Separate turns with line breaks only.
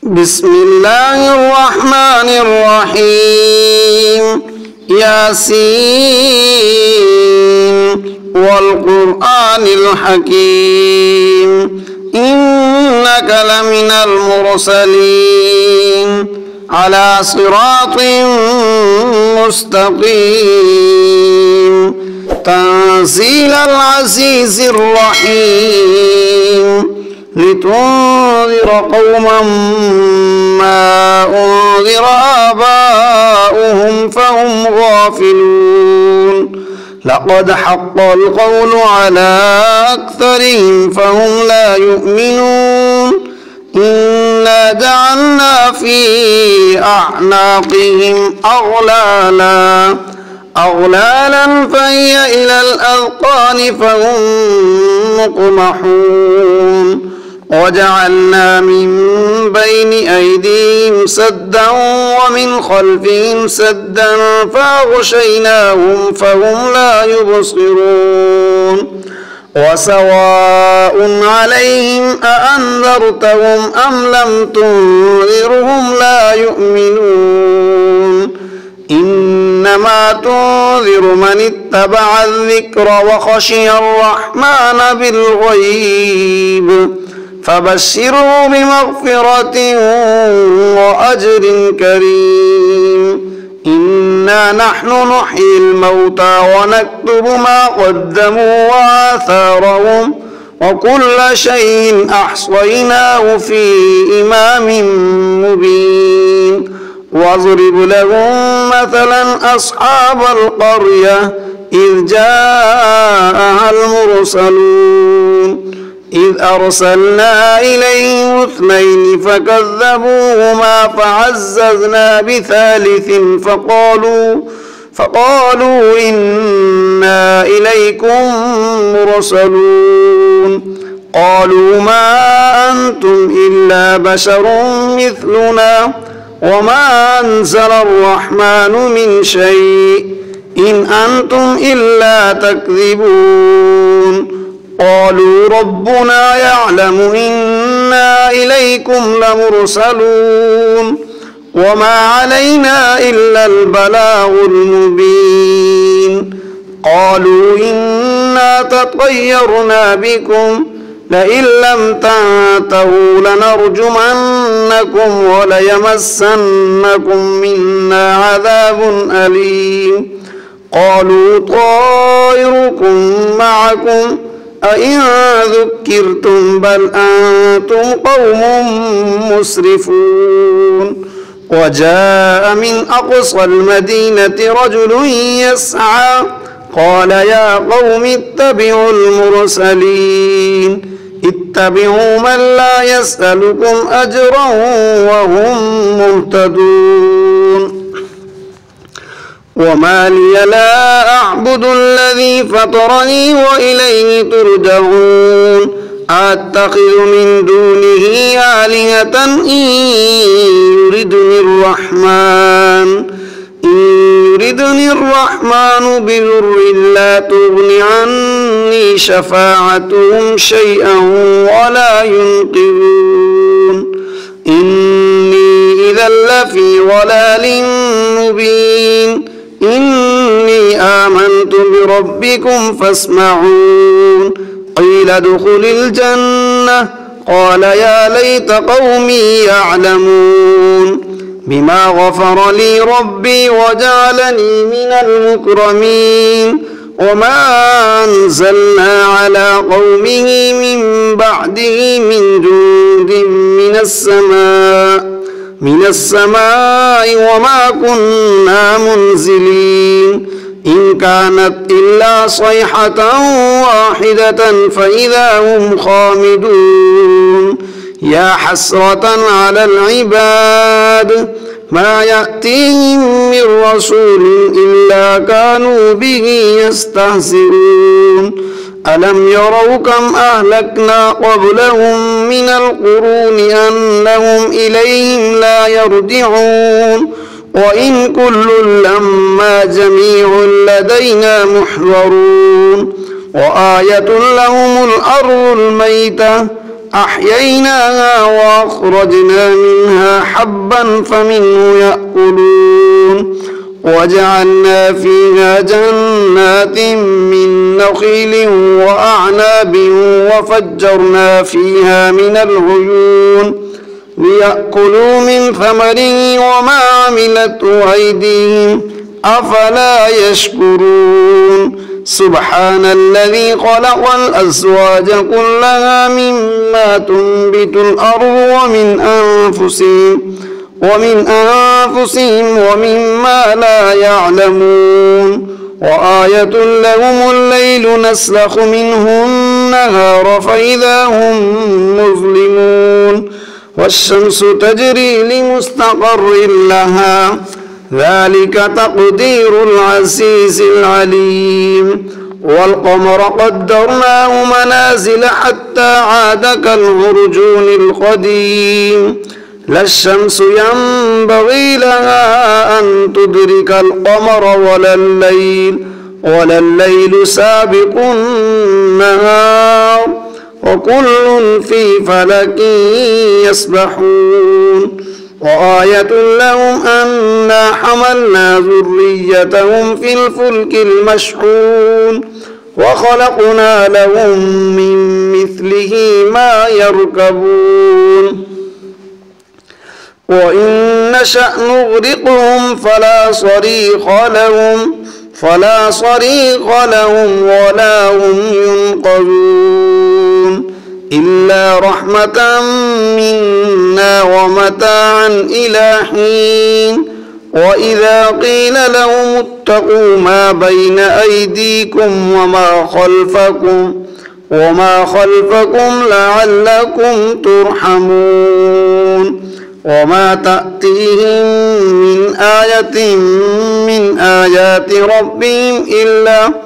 بسم الله الرحمن الرحيم ياسين والقرآن الحكيم إنك لمن المرسلين على صراط مستقيم تنزيل العزيز الرحيم لتنذر قوما ما أنذر آباؤهم فهم غافلون لقد حق القول على أكثرهم فهم لا يؤمنون إنا جعلنا في أعناقهم أغلالا فهي إلى الأذقان فهم مقمحون وجعلنا من بين أيديهم سدا ومن خلفهم سدا فأغشيناهم فهم لا يبصرون وسواء عليهم أأنذرتهم أم لم تنذرهم لا يؤمنون إنما تنذر من اتبع الذكر وخشي الرحمن بالغيب فبشره بمغفرة وأجر كريم إنا نحن نحيي الموتى ونكتب ما قدموا وآثارهم وكل شيء أحصيناه في إمام مبين واضرب لهم مثلا أصحاب القرية إذ جاءها المرسلون إذ أرسلنا إليهم 2 فكذبوهما فعززنا بثالث فقالوا إنا إليكم مرسلون قالوا ما أنتم إلا بشر مثلنا وما أنزل الرحمن من شيء إن أنتم إلا تكذبون قالوا ربنا يعلم إنا إليكم لمرسلون وما علينا إلا البلاغ المبين قالوا إنا تطيرنا بكم لئن لم تنتهوا لنرجمنكم وليمسنكم منا عذاب أليم قالوا طائركم معكم أئن ذكرتم بل أنتم قوم مسرفون وجاء من أقصى المدينة رجل يسعى قال يا قوم اتبعوا المرسلين اتبعوا من لا يسألكم أجرا وهم مهتدون وما لي لا أعبد الذي فطرني وإليه ترجعون أتخذ من دونه آلهة إن يردني الرحمن بضر لا تغن عني شفاعتهم شيئا ولا ينقذون إني إذا لفي ضلال مبين إني آمنت بربكم فاسمعون قيل ادخل الجنة قال يا ليت قومي يعلمون بما غفر لي ربي وجعلني من المكرمين وما أنزلنا على قومه من بعده من جند من السماء وما كنا منزلين إن كانت إلا صيحة واحدة فإذا هم خامدون يا حسرة على العباد ما يأتيهم من رسول إلا كانوا به يستهزئون ألم يروا كم أهلكنا قبلهم من القرون أنهم إليهم لا يرجعون وإن كل لما جميع لدينا محضرون وآية لهم الأرض الميتة أحييناها وأخرجنا منها حبا فمنه يأكلون وجعلنا فيها جنات من نخيل وأعناب وفجرنا فيها من العيون ليأكلوا من ثمره وما عملته أيديهم أفلا يشكرون سبحان الذي خلق الأزواج كلها مما تنبت الأرض ومن أنفسهم ومما لا يعلمون وآية لهم الليل نسلخ منه النهار فإذا هم مظلمون والشمس تجري لمستقر لها ذلك تقدير العزيز العليم والقمر قدرناه منازل حتى عاد كالعرجون القديم لا الشمس ينبغي لها أن تدرك القمر ولا الليل سابق النهار وكل في فلك يسبحون وآية لهم أنا حملنا ذريتهم في الفلك المشحون وخلقنا لهم من مثله ما يركبون وإن نشأ نغرقهم فلا صريخ لهم ولا هم ينقذون إلا رحمة منا ومتاعا إلى حين وإذا قيل لهم اتقوا ما بين أيديكم وما خلفكم لعلكم ترحمون وما تأتيهم من آية من آيات ربهم إلا